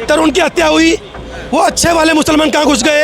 तरुण की हत्या हुई, वो अच्छे वाले मुसलमान कहाँ घुस गए,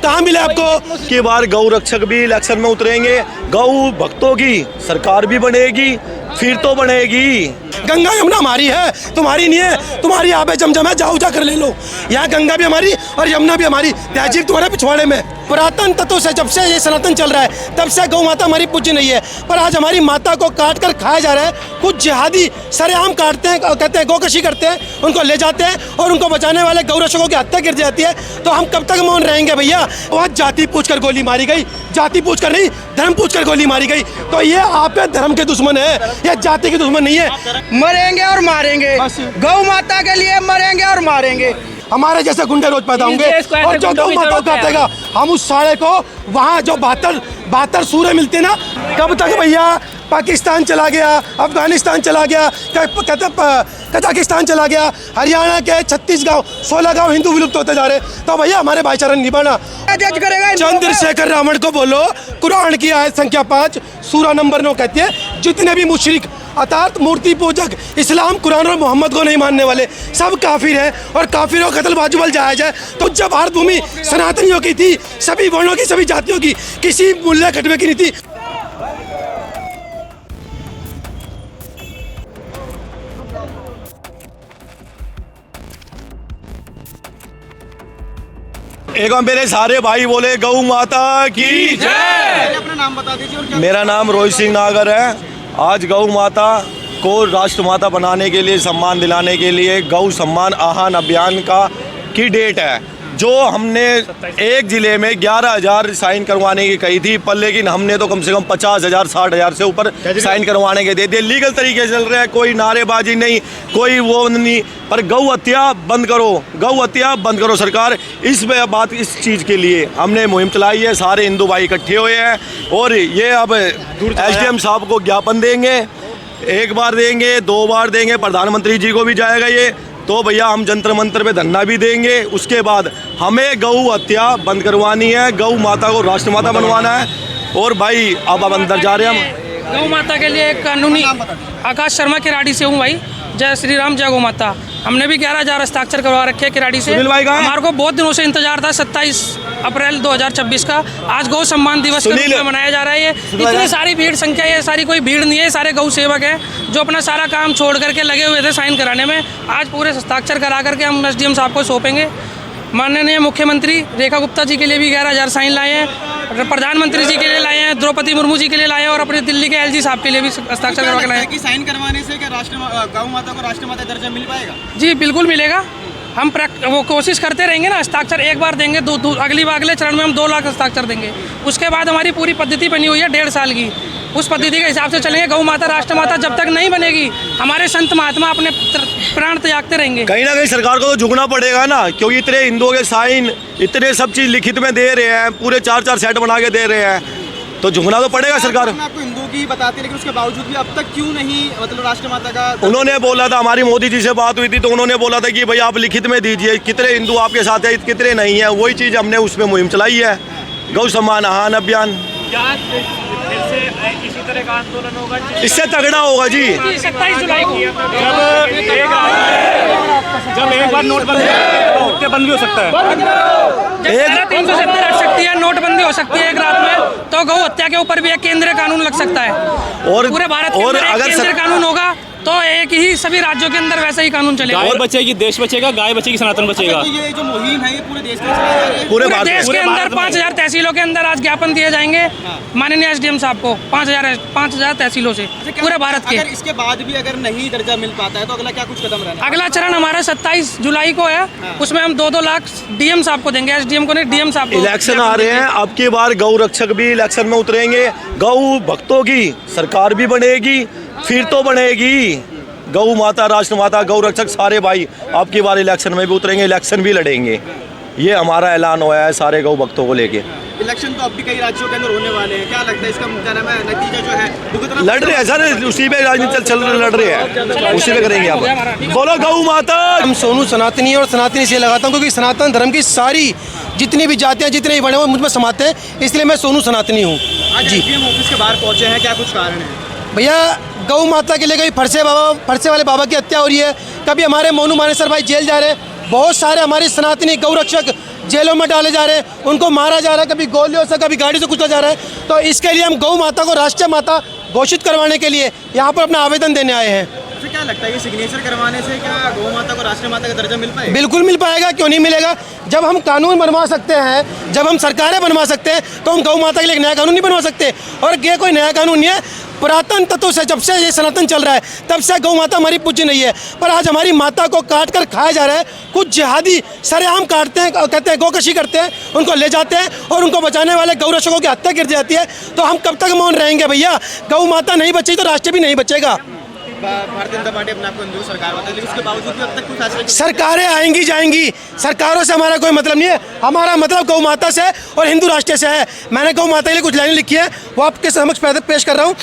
कहाँ मिले आपको? की बार गौ रक्षक भी इलेक्शन में उतरेंगे, गौ भक्तों की सरकार भी बनेगी, फिर तो बनेगी। गंगा यमुना हमारी है, तुम्हारी नहीं है। तुम्हारी आबे जमजम है, जाओ जा कर ले लो। यहाँ गंगा भी हमारी और यमुना भी हमारी। तहजीब तुम्हारे पिछवाड़े में। पुरातन तत्वों से जब से ये सनातन चल रहा है तब से गौ माता हमारी पूज्य नहीं है, पर आज हमारी माता को काट कर खाया जा रहा है। कुछ जिहादी सरेआम काटते हैं, कहते हैं गौकशी करते हैं, उनको ले जाते हैं और उनको बचाने वाले गौ रक्षकों की हत्या गिर जाती है। तो हम कब तक मौन रहेंगे भैया? वहाँ जाति पूछ कर गोली मारी गई, जाति पूछ कर नहीं, धर्म पूछ कर गोली मारी गई। तो ये आप धर्म के दुश्मन है, ये जाति के दुश्मन नहीं है। मरेंगे और मारेंगे, गौ माता के लिए मरेंगे और मारेंगे। हमारे जैसे गुंडे रोज पैदा होंगे और जो गौ माता को काटेगा, हम उस साले को वहाँ जो 72 सूरे मिलते ना, कब तक भैया? पाकिस्तान चला गया, अफगानिस्तान चला गया, कजाकिस्तान चला गया, हरियाणा के 36 गाँव 16 गाँव हिंदू विलुप्त होते जा रहे। तो भैया हमारे भाईचारा निभाना। चंद्रशेखर रावण को बोलो, कुरान की आयत संख्या 5 सूरा नंबर 9 कहती है जितने भी मुशरिक अर्थात मूर्ति पूजक इस्लाम, कुरान और मोहम्मद को नहीं मानने वाले सब काफिर हैं और काफिरों का कत्ल वाजिब जायज है। तो जब भारत भूमि सनातनियों की थी, सभी वर्णों की, सभी जातियों की, किसी मूल्य कटवे की नहीं थी। एक मेरे सारे भाई बोले गौ माता की जय। अपना नाम बता दीजिए और क्या? मेरा नाम रोहित सिंह नागर है। आज गौ माता को राष्ट्रमाता बनाने के लिए, सम्मान दिलाने के लिए गौ सम्मान आह्वान अभियान की डेट है, जो हमने एक ज़िले में 11,000 साइन करवाने की कही थी, पर लेकिन हमने तो कम से कम 50,000 60,000 से ऊपर साइन करवाने के दे दिए। लीगल तरीके से चल रहा है, कोई नारेबाजी नहीं, कोई वो नहीं, पर गौ हत्या बंद करो, गौ हत्या बंद करो सरकार। इस बात, इस चीज़ के लिए हमने मुहिम चलाई है। सारे हिंदू भाई इकट्ठे हुए हैं और ये अब SDM साहब को ज्ञापन देंगे, एक बार देंगे, 2 बार देंगे, प्रधानमंत्री जी को भी जाएगा ये। तो भैया हम जंतर मंतर पे धरना भी देंगे। उसके बाद हमें गौ हत्या बंद करवानी है, गौ माता को राष्ट्रमाता बनवाना है। और भाई अब अंदर जा रहे हैं हम। गौ माता के लिए एक कानूनी, आकाश शर्मा किराड़ी से हूँ भाई। जय श्री राम, जय गौ माता। हमने भी 11,000 हस्ताक्षर करवा रखे हैं किराड़ी से। हमारे को बहुत दिनों से इंतजार था 27 अप्रैल 2026 का। आज गौ सम्मान दिवस के रूप में मनाया जा रहा है। ये इतनी सारी भीड़ संख्या, ये सारी कोई भीड़ नहीं है, सारे गौ सेवक हैं जो अपना सारा काम छोड़ करके लगे हुए थे साइन कराने में। आज पूरे हस्ताक्षर करा करके हम SDM साहब को सौंपेंगे। माननीय मुख्यमंत्री रेखा गुप्ता जी के लिए भी 11,000 साइन लाए हैं, प्रधानमंत्री जी के लिए लाए हैं, द्रौपदी मुर्मू जी के लिए लाए हैं और अपने दिल्ली के LG साहब के लिए भी हस्ताक्षर करवा के लाए हैं। कि साइन करवाने से क्या गौ माता को राष्ट्रमाता दर्जा मिल पाएगा? जी बिल्कुल मिलेगा। हम वो कोशिश करते रहेंगे ना। हस्ताक्षर एक बार देंगे, अगले चरण में हम 2 लाख हस्ताक्षर देंगे। उसके बाद हमारी पूरी पद्धति बनी हुई है 1.5 साल की, उस पद्धति के हिसाब से चलेंगे। गौ माता राष्ट्रमाता जब तक नहीं बनेगी, हमारे संत महात्मा अपने प्राण त्यागते रहेंगे। कहीं ना कहीं सरकार को तो झुकना पड़ेगा ना, क्योंकि इतने हिंदुओं के साइन, इतने सब चीज़ लिखित में दे रहे हैं, पूरे 4-4 सेट बना के दे रहे हैं, तो झुकना तो पड़ेगा सरकार। आपको हिंदू की बताते, लेकिन उसके बावजूद भी अब तक क्यों नहीं मतलब राष्ट्रमाता का? उन्होंने बोला था, हमारी मोदी जी से बात हुई थी तो उन्होंने बोला था कि भाई आप लिखित में दीजिए कितने हिंदू आपके साथ है, कितने नहीं है। वही चीज़ हमने उसमें मुहिम चलाई है, गौ सम्मान आह्वान अभियान। इसी तरह का आंदोलन होगा, इससे तगड़ा होगा जी। 27 जुलाई को जब एक बार नोटबंदी बंद भी हो सकता है, 370 हट सकती है, नोटबंदी हो सकती है एक रात में, तो गौ हत्या के ऊपर भी एक केंद्रीय कानून लग सकता है। और पूरे भारत के अंदर एक केंद्रीय कानून होगा तो एक ही सभी राज्यों के अंदर वैसा ही कानून चलेगा। गाय बचेगी, देश बचेगा, गाय बचेगी, सनातन बचेगा। तो ये जो मुहिम है ये पूरे देश में चलाई जा रही है? पूरे देश के अंदर 5,000 तहसीलों के अंदर आज ज्ञापन दिए जाएंगे माननीय SDM साहब को। 5,000 तहसीलों से पूरे भारत के। अगर इसके बाद भी अगर नहीं दर्जा मिल पाता है तो अगला क्या कुछ कदम रहना? अगला चरण हमारा 27 जुलाई को है, उसमें हम 2-2 लाख DM साहब को देंगे, SDM को नहीं, DM साहब को। इलेक्शन आ रहे हैं, अब की बार गौ रक्षक भी इलेक्शन में उतरेंगे, गौ भक्तों की सरकार भी बनेगी, फिर तो बनेगी। गौ माता राष्ट्रमाता, गौ रक्षक सारे भाई अब की बार इलेक्शन में भी उतरेंगे, इलेक्शन भी लड़ेंगे। ये हमारा ऐलान हुआ है सारे गौ भक्तों को लेके। इलेक्शन तो अब भी कई राज्यों के अंदर होने वाले हैं, क्या लगता है इसका क्या नाम है, नतीजा जो है? लड़ रहे हैं सर, उसी पे राजनीति चल रहे, लड़ रहे हैं, उसी पे करेंगे आप। बोलो गौ माता। हम सोनू सनातनी और सनातनी से लगाता हूँ क्योंकि सनातन धर्म की सारी जितनी भी जातियाँ, जितने भी बड़े वो मुझ में समाते हैं, इसलिए मैं सोनू सनातनी हूँ जी। SDM ऑफिस के बाहर पहुंचे हैं, क्या कुछ कारण है? भैया गौ माता के लिए कभी फरसे वाले बाबा की हत्या हो रही है, कभी हमारे मोनू मानेसर भाई जेल जा रहे हैं, बहुत सारे हमारे सनातनी गौरक्षक जेलों में डाले जा रहे हैं, उनको मारा जा रहा है, कभी गोलियों से कभी गाड़ी से कुचला जा रहा है। तो इसके लिए हम गौ माता को राष्ट्रीय माता घोषित करवाने के लिए यहाँ पर अपना आवेदन देने आए हैं। तो क्या लगता है कि सिग्नेचर करवाने से क्या गौ माता को राष्ट्रीय माता का दर्जा मिल पाएगा? बिल्कुल मिल पाएगा, क्यों नहीं मिलेगा। जब हम कानून बनवा सकते हैं, जब हम सरकारें बनवा सकते हैं, तो हम गौ माता के लिए एक नया कानून नहीं बनवा सकते। और ये कोई नया कानून नहीं है, पुरातन तत्वों से जब से ये सनातन चल रहा है तब से गौ माता हमारी पूज्य नहीं है। पर आज हमारी माता को काट कर खाया जा रहा है। कुछ जिहादी सरेआम काटते हैं, कहते हैं गौकशी करते हैं, उनको ले जाते हैं और उनको बचाने वाले गौरक्षकों की हत्या गिर जाती है। तो हम कब तक मौन रहेंगे भैया? गौ माता नहीं बचेगी तो राष्ट्र भी नहीं बचेगा। भारतीय जनता पार्टी अपने आपको हिंदू सरकार बताती है, लेकिन उसके बावजूद भी अब तक कोई फैसला सरकारें आएंगी जाएंगी, सरकारों से हमारा कोई मतलब नहीं है। हमारा मतलब गौ माता से और हिंदू राष्ट्र से है। मैंने गौ माता के लिए कुछ लाइनें लिखी है, वो आपके समक्ष पेश कर रहा हूँ।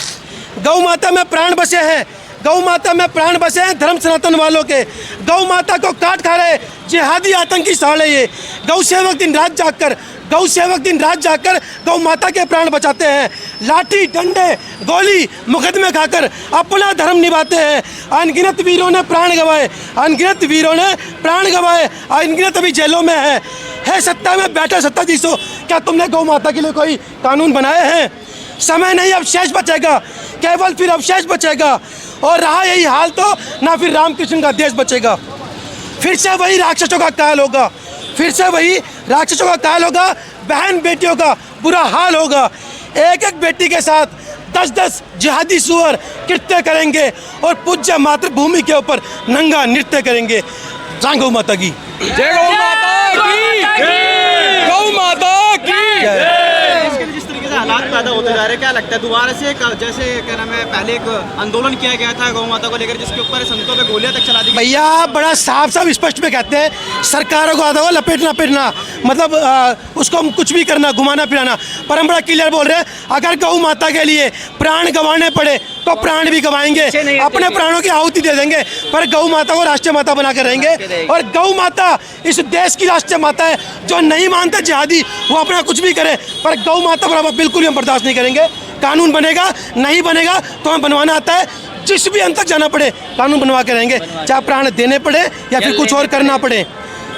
गौ माता में प्राण बसे हैं, गौ माता में प्राण बसे हैं धर्म सनातन वालों के। गौ माता को काट खा रहे जिहादी आतंकी साले ये। गौ सेवक दिन रात जागकर, गौ सेवक दिन रात जागकर गौ माता के प्राण बचाते हैं। लाठी डंडे गोली मुकदमे खाकर अपना धर्म निभाते हैं। अनगिनत वीरों ने प्राण गंवाए, अनगिनत वीरों ने प्राण गंवाए, अनगिनत अभी जेलों में है सत्ता में बैठे सत्ताधीशों। क्या तुमने गौ माता के लिए कोई कानून बनाए हैं? समय नहीं, अवशेष बचेगा, केवल फिर अवशेष बचेगा। और रहा यही हाल तो ना फिर रामकृष्ण का देश बचेगा। फिर से वही राक्षसों का काल होगा, फिर से वही राक्षसों का काल होगा। बहन बेटियों का बुरा हाल होगा। एक एक बेटी के साथ 10-10 जिहादी सुअर कृत्य करेंगे और पूज्य मातृभूमि के ऊपर नंगा नृत्य करेंगे। जय गौ माता की जय, गौ माता की, गौ माता की। जिस तरीके से हालात पैदा होते जा रहे हैं, क्या लगता है दोबारा से जैसे क्या नाम है पहले एक आंदोलन किया गया था गौ माता को लेकर, जिसके ऊपर संतों पे गोलियां तक चला दी गई? भैया बड़ा साफ साफ स्पष्ट में कहते हैं, सरकारों को आता हुआ लपेटना पेटना, मतलब उसको हम कुछ भी करना, घुमाना फिराना। पर हम बड़ा क्लियर बोल रहे हैं, अगर गौ माता के लिए प्राण गंवाने पड़े तो प्राण भी गंवाएंगे, अपने प्राणों की आहुति दे देंगे, पर गौ माता को राष्ट्रीय माता बना कर रहेंगे। और गौ माता इस देश की राष्ट्रीय माता है। जो नहीं मानते जिहादी वो अपना कुछ भी करे, पर गौ माता बराबर बिल्कुल हम बर्दाश्त नहीं करेंगे। कानून बनेगा, नहीं बनेगा तो हमें बनवाना आता है। जिस भी अंत तक जाना पड़े कानून बनवा के रहेंगे, चाहे प्राण देने पड़े या फिर कुछ और करना पड़े।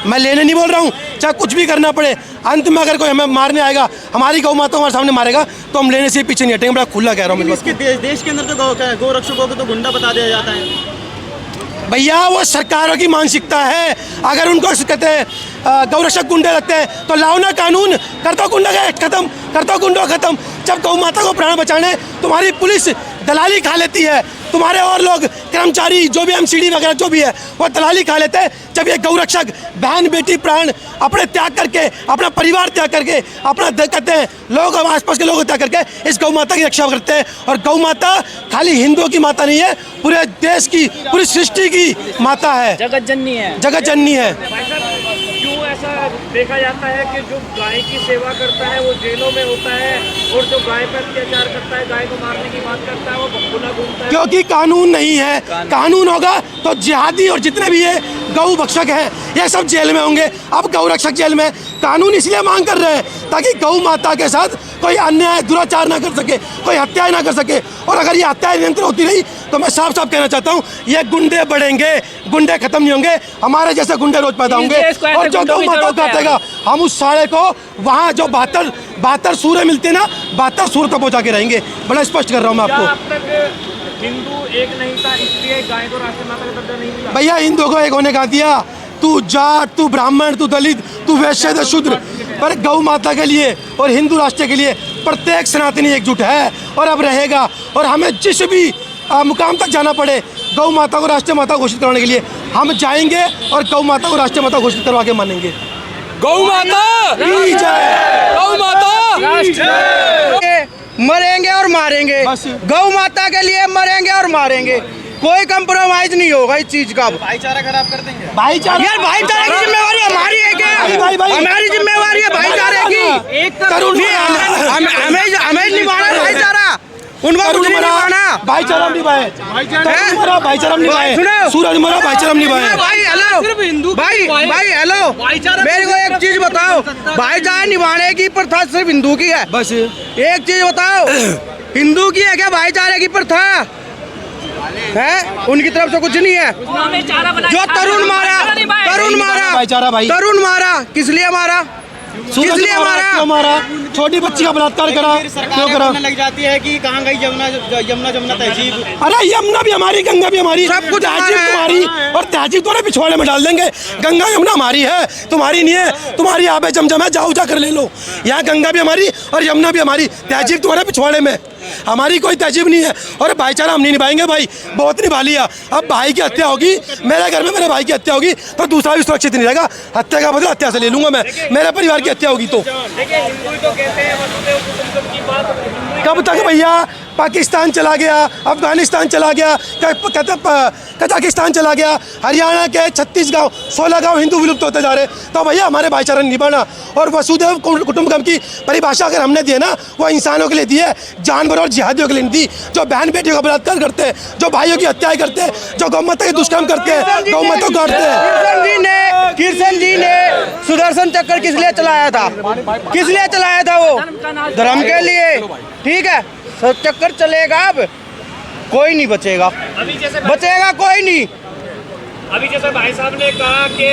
मैं लेने नहीं बोल रहा हूँ, चाहे कुछ भी करना पड़े। अंत में अगर कोई हमें मारने आएगा, हमारी गौ माता हमारे सामने मारेगा, तो हम लेने से पीछे नहीं हटेंगे। बड़ा खुला कह रहा हूँ। इसके देश के अंदर तो गौ रक्षकों को तो गुंडा बता दिया जाता है। भैया वो सरकारों की मानसिकता है। अगर उनको कहते हैं गौरक्षक गुंडे लगते हैं तो लाओ ना कानून, कर दो गुंडा का खत्म, कर दो गुंडा खत्म। जब गौ माता को प्राण बचाने तुम्हारी पुलिस दलाली खा लेती है, तुम्हारे और लोग कर्मचारी जो भी एमसीडी वगैरह जो भी है वो दलाली खा लेते हैं। जब ये गौरक्षक बहन बेटी प्राण अपने त्याग करके, अपना परिवार त्याग करके, अपना कहते हैं लोग आसपास के लोग त्याग करके इस गौ माता की रक्षा करते हैं। और गौ माता खाली हिंदुओं की माता नहीं है, पूरे देश की, पूरी सृष्टि की माता है, जगत जननी है, जगत जननी है। क्यों ऐसा देखा जाता है कि जो गाय की सेवा करता है वो जेलों में होता है, और जो गाय पर अत्याचार करता है, गाय को मारने की बात करता है, वो खुला घूमता है? क्योंकि कानून नहीं है। कानून होगा तो जिहादी और जितने भी ये गौ भक्षक हैं ये सब जेल में होंगे। अब गौ रक्षक जेल में, कानून इसलिए मांग कर रहे हैं ताकि गौ माता के साथ कोई अन्याय दुराचार ना कर सके, कोई हत्याएं ना कर सके। और अगर ये हत्याएं निरंतर होती रही तो मैं साफ साफ कहना चाहता हूँ, ये गुंडे बढ़ेंगे, गुंडे खत्म नहीं होंगे। हमारे जैसे गुंडे रोज पैदा होंगे। और जो गौ माता को काटेगा, हम उस साले को वहाँ जो 72 सूर्य मिलते हैं ना, 72 सूर्य तक पहुँचा के रहेंगे। बड़ा स्पष्ट कर रहा हूँ मैं आपको। अब तक हिंदू एक नहीं था, इसलिए गाय को राष्ट्रीय माता का दर्जा नहीं मिला? भैया हिंदुओं को एक होने का दिया। तू जाट, तू ब्राह्मण, तू दलित, तू वैश्य, तू शूद्र, पर गौ माता के लिए और हिंदू राष्ट्र के लिए प्रत्येक सनातनी एकजुट है और अब रहेगा। और हमें जिस भी मुकाम तक जाना पड़े गौ माता को राष्ट्रीय माता घोषित करवाने के लिए हम जाएंगे और गौ माता को राष्ट्रीय माता घोषित करवा के मानेंगे। गौ माता की जय, गौ माता। मरेंगे और मारेंगे, गौ माता के लिए मरेंगे और मारेंगे। कोई कंप्रोमाइज नहीं होगा इस चीज का। भाईचारा खराब कर देंगे। भाईचारा, यार भाईचारे की जिम्मेवारी हमारी है क्या? हमारी जिम्मेवारी है भाईचारे की। एक हमें निभाना है भाईचारा, उनको कुछ नहीं निभाना। भाईचारा निभाए, भाईचारा निभाए, सूरज मरा भाईचारा निभाए। भाई हेलो, भाई हेलो, मेरे को एक चीज बताओ, भाईचारा निभाने की प्रथा सिर्फ हिंदू की है? बस एक चीज बताओ, हिंदू की है क्या भाईचारे की प्रथा? हैं, उनकी तरफ से कुछ नहीं है। जो तरुण मारा किस लिए मारा, किस लिए मारा? छोटी बच्ची का बलात्कार करा, क्यों करा? लग जाती है कि कहाँ गई यमुना तहजीब। अरे यमुना भी हमारी, गंगा भी हमारी, सब कुछ तहजीब हमारा है। तुम्हारी और तहजीब तुम्हारे पिछवाड़े में डाल देंगे। गंगा यमुना हमारी है, तुम्हारी नहीं है। तुम्हारी आबे जमजम है, जाओ जाकर ले लो। यहाँ गंगा भी हमारी और यमुना भी हमारी, तहजीब तुम्हारे पिछवाड़े में, हमारी कोई तहजीब नहीं है। और भाईचारा हम नहीं निभाएंगे भाई, बहुत निभा लिया। अब भाई की हत्या होगी, मेरे घर में मेरे भाई की हत्या होगी तो दूसरा भी सुरक्षित नहीं रहेगा। हत्या का बदला हत्या से ले लूंगा मैं, मेरे परिवार की हत्या होगी तो। देखिए हिंदू तो कहते हैं वसुदेव कुटुंबकम की बात, कब तक भैया? पाकिस्तान चला गया, अफगानिस्तान चला गया, कजाकिस्तान चला गया, हरियाणा के 36 गांव 16 गांव हिंदू विलुप्त होते जा रहे। तो भैया हमारे भाईचारा निभाना। और वसुदेव कुटुंबकम की परिभाषा अगर हमने दी है ना, वो इंसानों के लिए दी है, जानवर और जिहादियों के लिए नहीं दी। जो बहन बेटियों का बलात्कार करते हैं, जो भाइयों की हत्याएं करते हैं, जो गौ माता के दुष्कर्म करते हैं, गौ माता को काटते हैं। कृष्ण जी ने सुदर्शन चक्र किस लिए चलाया था? किस लिए चलाया था? वो धर्म के लिए, ठीक है। चक्कर चलेगा, अब कोई नहीं बचेगा, बचेगा कोई नहीं। अभी जैसे भाई साहब ने कहा कि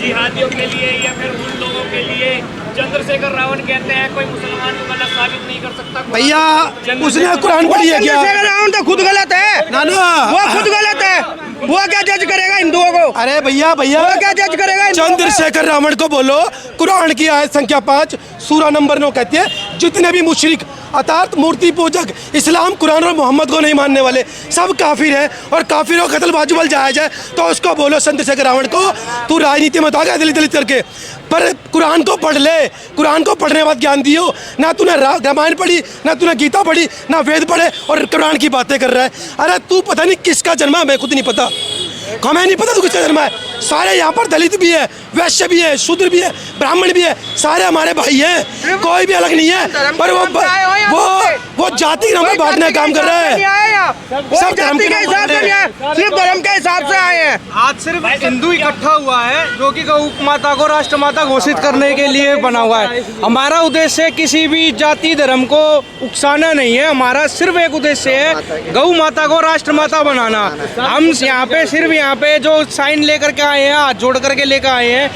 जिहादियों के लिए या फिर उन लोगों के लिए चंद्रशेखर रावण कहते हैं कोई मुसलमान को गलत साबित नहीं कर सकता। भैया उसने कुरान पढ़ी है क्या? चंद्रशेखर रावण तो खुद गलत है ना, वो खुद गलत है। वो क्या जज करेगा हिंदुओं को? अरे भैया वो क्या जज करेगा हिंदुओं को? चंद्रशेखर रावण को बोलो, कुरान की आयत संख्या 5 सूरा नंबर 9 कहती है जितने भी मुशरिक अर्थात मूर्ति पूजक इस्लाम कुरान और मोहम्मद को नहीं मानने वाले सब काफिर हैं और काफिरों का कत्ल वाजिब जायज है। तो उसको बोलो चंद्रशेखर रावण को, तू राजनीति में तो आ गया दलित दलित करके, पर कुरान को पढ़ ले। कुरान को पढ़ने के बाद ज्ञान दियो ना। तूने रामायण पढ़ी ना, तूने गीता पढ़ी ना, वेद पढ़े और कुरान की बातें कर रहा है। अरे तू पता नहीं किसका जन्म है, मैं खुद नहीं पता, हमें नहीं पता तू किसका जन्म है। सारे यहाँ पर दलित भी है, वैश्य भी है, शूद्र भी है, ब्राह्मण भी है, सारे हमारे भाई हैं, कोई भी अलग नहीं है। पर वो जाति के नाम पर बांटने का काम कर रहा है। सब धर्म के हिसाब से नहीं है, सिर्फ धर्म के हिसाब से आए हैं। आज सिर्फ हिंदू इकट्ठा हुआ है जो कि गौ माता को राष्ट्रमाता घोषित करने के लिए बना हुआ है। हमारा उद्देश्य किसी भी जाति धर्म को उकसाना नहीं है, हमारा सिर्फ एक उद्देश्य है गौ माता को राष्ट्रमाता बनाना। हम यहाँ पे सिर्फ यहाँ पे जो साइन लेकर के आए हैं, हाथ जोड़ करके लेकर आए हैं।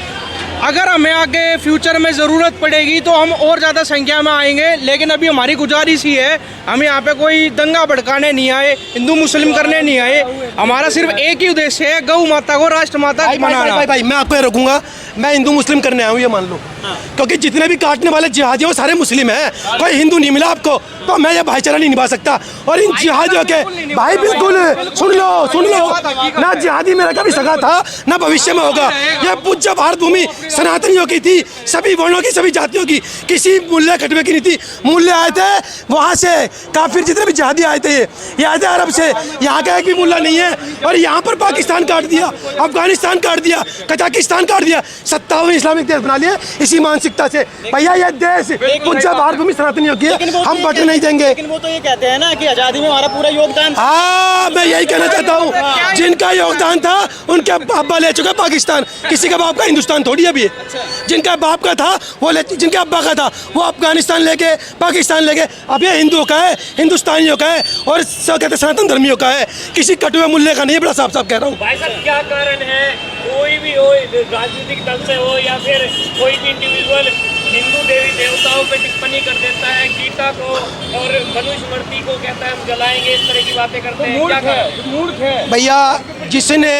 अगर हमें आगे फ्यूचर में ज़रूरत पड़ेगी तो हम और ज़्यादा संख्या में आएंगे, लेकिन अभी हमारी गुजारिश ही है, हम यहाँ पे कोई दंगा भड़काने नहीं आए, हिंदू मुस्लिम करने नहीं आए। हमारा सिर्फ एक ही उद्देश्य है गौ माता को राष्ट्रमाता बनाना। भाई मैं आपको रोकूंगा, मैं हिंदू मुस्लिम करने आया हूँ ये मान लो, क्योंकि जितने भी काटने वाले जिहादी वो सारे मुस्लिम हैं, कोई हिंदू नहीं मिला आपको, तो मैं ये भाईचारा नहीं निभा सकता। और इन जिहादियों के भाई बिल्कुल सुन लो ना, जिहादी मेरा कभी सगा था ना भविष्य में होगा। यह पूज्य भारत भूमि सनातनियों की थी, सभी वर्णों की, सभी जातियों की, किसी मूल्य कटवे की नहीं थी। मूल्य आए थे वहाँ से, काफिर जितने भी जिहादी आए थे ये आए थे अरब से, यहाँ का एक भी मूल्य नहीं है। और यहाँ पर पाकिस्तान काट दिया, अफगानिस्तान काट दिया, कजाकिस्तान काट दिया, 57 इस्लामिक देश बना लिए इसी मानसिकता से। भैया ये देश पूज्य भारत भूमि सनातनियों की है, हम बटने नहीं देंगे। लेकिन वो तो ये कहते हैं ना कि आज़ादी में हमारा पूरा योगदान। हाँ मैं यही कहना चाहता हूँ, जिनका योगदान था उनके अब्बा ले चुके पाकिस्तान, किसी का बाप का हिंदुस्तान थोड़ी अभी है। जिनका बाप का था वो जिनके अब्बा का था वो अफगानिस्तान लेके पाकिस्तान लेके, अब ये हिंदुओं का है, हिंदुस्तानियों का है और सब कहते सनातन धर्मियों का है, किसी कटुए मूल्य का नहीं है। बड़ा साफ साफ कह रहा हूँ। भाई साहब क्या कारण है, कोई भी हो, राजनीतिक दल से हो या फिर कोई भी इंडिविजुअल हिंदू देवी देवताओं पे टिप्पणी कर देता है, गीता को और मनुस्मृति को कहता है हम जलाएंगे, इस तरह की बातें करते हैं, क्या कारण? भैया जिसने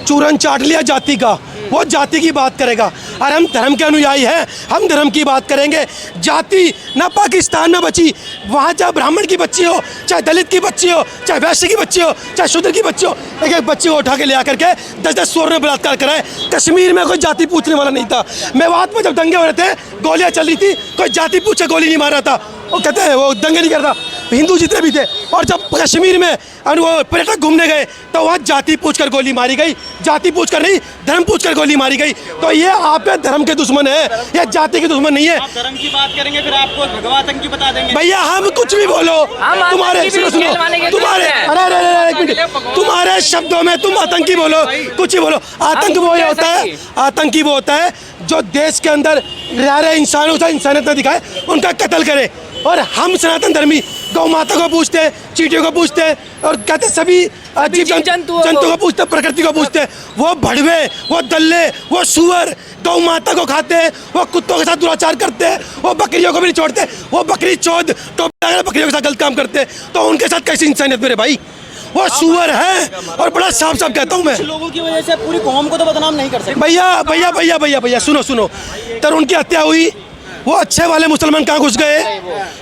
चूरन चाट लिया जाति का वो जाति की बात करेगा, और हम धर्म के अनुयायी हैं, हम धर्म की बात करेंगे। जाति ना पाकिस्तान में बची, वहाँ चाहे ब्राह्मण की बच्ची हो, चाहे दलित की बच्ची हो, चाहे वैश्य की बच्ची हो, चाहे शूद्र की बच्ची हो, एक एक बच्ची को उठा के ले आकर के 10-10 शोर ने बलात्कार कराए। कश्मीर में कोई जाति पूछने वाला नहीं था। मेवात में जब दंगे हो रहे थे, गोलियां चल रही थी, कोई जाति पूछे गोली नहीं मार रहा था। वो कहते हैं वो दंगे नहीं करता, हिंदू जितने भी थे। और जब कश्मीर में वो पर्यटक घूमने गए तो वहाँ जाति पूछकर गोली मारी गई, जाति पूछकर नहीं धर्म पूछकर गोली मारी गई। तो ये आप धर्म के दुश्मन है, ये जाति के दुश्मन नहीं है। आप धर्म की बात करेंगे फिर आपको भगवातंकी बता देंगे। भैया हम कुछ भी बोलो, तुम्हारे सुनो तुम्हारे अरे तुम्हारे शब्दों में तुम आतंकी बोलो, कुछ ही बोलो। आतंक वो होता है, आतंकी वो होता है जो देश के अंदर रह रहे इंसानों से इंसानियत न दिखाए, उनका कत्ल करे। और हम सनातन धर्मी गौ माता को पूछते हैं, चींटियों को पूछते हैं और कहते हैं सभी जीव जंतुओं को पूछते हैं, प्रकृति को पूछते हैं। वो भड़वे, वो दल्ले, वो सुअर गौ माता को खाते हैं, वो कुत्तों के साथ दुराचार करते हैं, वो बकरियों को भी नहीं छोड़ते, वो बकरी चौध टोपी बकरियों के साथ गलत काम करते हैं, तो उनके साथ कैसी इंसानियत मेरे भाई? वो सुअर है और बड़ा साफ साफ कहता हूँ मैं। लोगों की वजह से पूरी कौम को तो बदनाम नहीं कर सकते। भैया सुनो, तरुण की हत्या हुई, वो अच्छे वाले मुसलमान कहाँ घुस गए?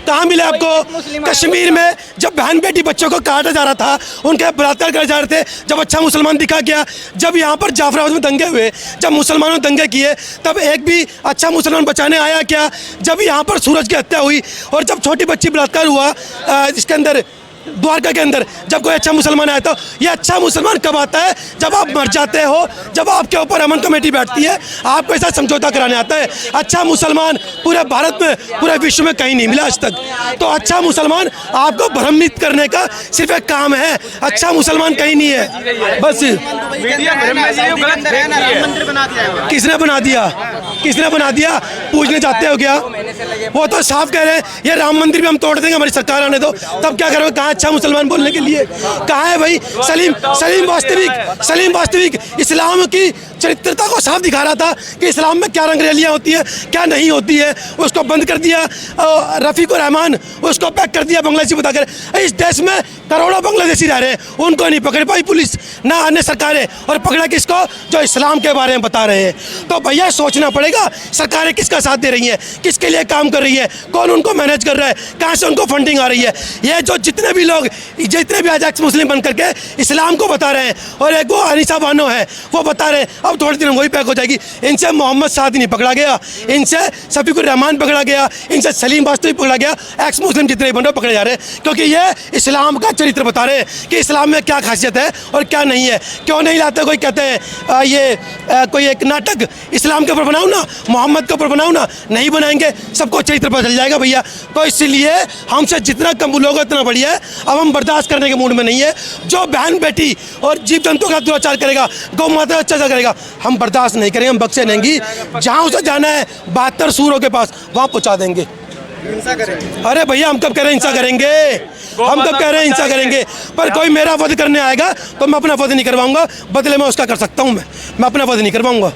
कहाँ मिले आपको? कश्मीर में जब बहन बेटी बच्चों को काटा जा रहा था, उनके बलात्कार करे जा रहे थे, जब अच्छा मुसलमान दिखा गया, जब यहाँ पर जाफराबाद में दंगे हुए, जब मुसलमानों ने दंगे किए, तब एक भी अच्छा मुसलमान बचाने आया क्या? जब यहाँ पर सूरज की हत्या हुई और जब छोटी बच्ची बलात्कार हुआ इसके अंदर द्वारका के अंदर, जब कोई अच्छा मुसलमान आया तो ये अच्छा मुसलमान कब आता है? जब आप मर जाते हो, जब आपके ऊपर अमन कमेटी बैठती है, आपको ऐसा समझौता कराने आता है। अच्छा मुसलमान पूरे भारत में, पूरे विश्व में कहीं नहीं मिला आज तक। तो अच्छा मुसलमान आपको भ्रमित करने का सिर्फ एक काम है, अच्छा मुसलमान कहीं नहीं है। बस किसने बना दिया? किसने बना दिया? पूछने चाहते हो क्या? वो तो साफ कह रहे हैं ये राम मंदिर भी हम तोड़ देंगे, हमारी सरकार आने दो, तब क्या करोगे? कहाँ अच्छा मुसलमान बोलने के लिए? कहाँ है भाई सलीम वास्तविक इस्लाम की चरित्रता को साफ दिखा रहा था कि इस्लाम में क्या रंगरेलियाँ होती है, क्या नहीं होती है। उसको बंद कर दिया रफ़ीक रहमान, उसको पैक कर दिया बांग्लादेशी बताकर। इस देश में करोड़ों बांग्लादेशी रह रहे हैं, उनको नहीं पकड़ पाई पुलिस, ना अन्य सरकारें, और पकड़ा किसको? जो इस्लाम के बारे में बता रहे हैं। तो भैया सोचना पड़ेगा, सरकारें किसका साथ दे रही हैं, किसके लिए काम कर रही है, कौन उनको मैनेज कर रहा है, कहाँ से उनको फंडिंग आ रही है। ये जो जितने भी लोग, जितने भी आज एक्स मुस्लिम बन करके इस्लाम को बता रहे हैं, और एक वो अनीसा बानो है, वो बता रहे हैं, अब थोड़े दिन वही पैक हो जाएगी। इनसे मोहम्मद सादी नहीं पकड़ा गया, इनसे शफीकुर रहमान पकड़ा गया, इनसे सलीम वास्तविक पकड़ा गया, एक्स मुस्लिम जितने बन रहे पकड़े जा रहे हैं, क्योंकि ये इस्लाम का चरित्र बता रहे हैं कि इस्लाम में क्या खासियत है और क्या नहीं है। क्यों नहीं लाते? कोई कहते हैं ये कोई एक नाटक इस्लाम के ऊपर बनाओ ना, मोहम्मद के ऊपर बनाओ ना, नहीं बनाएंगे, सबको चरित्र पता चल जाएगा भैया। तो इसलिए हमसे जितना कम लोग इतना बढ़िया है। अब हम बर्दाश्त करने के मूड में नहीं है। जो बहन बेटी और जीव जंतुओं का दुराचार करेगा, गौ माता का अत्याचार करेगा, हम बर्दाश्त नहीं करेंगे, हम बख्शे नहीं। जहाँ उसे जाना है 72 सूरों के पास, वहाँ पहुँचा देंगे। अरे भैया हम कब कह रहे हैं हिंसा करेंगे? हम कब कह रहे हैं हिंसा करेंगे? पर कोई मेरा वध करने आएगा तो मैं अपना वध नहीं करवाऊंगा, बदले में उसका कर सकता हूँ मैं अपना वध नहीं करवाऊंगा।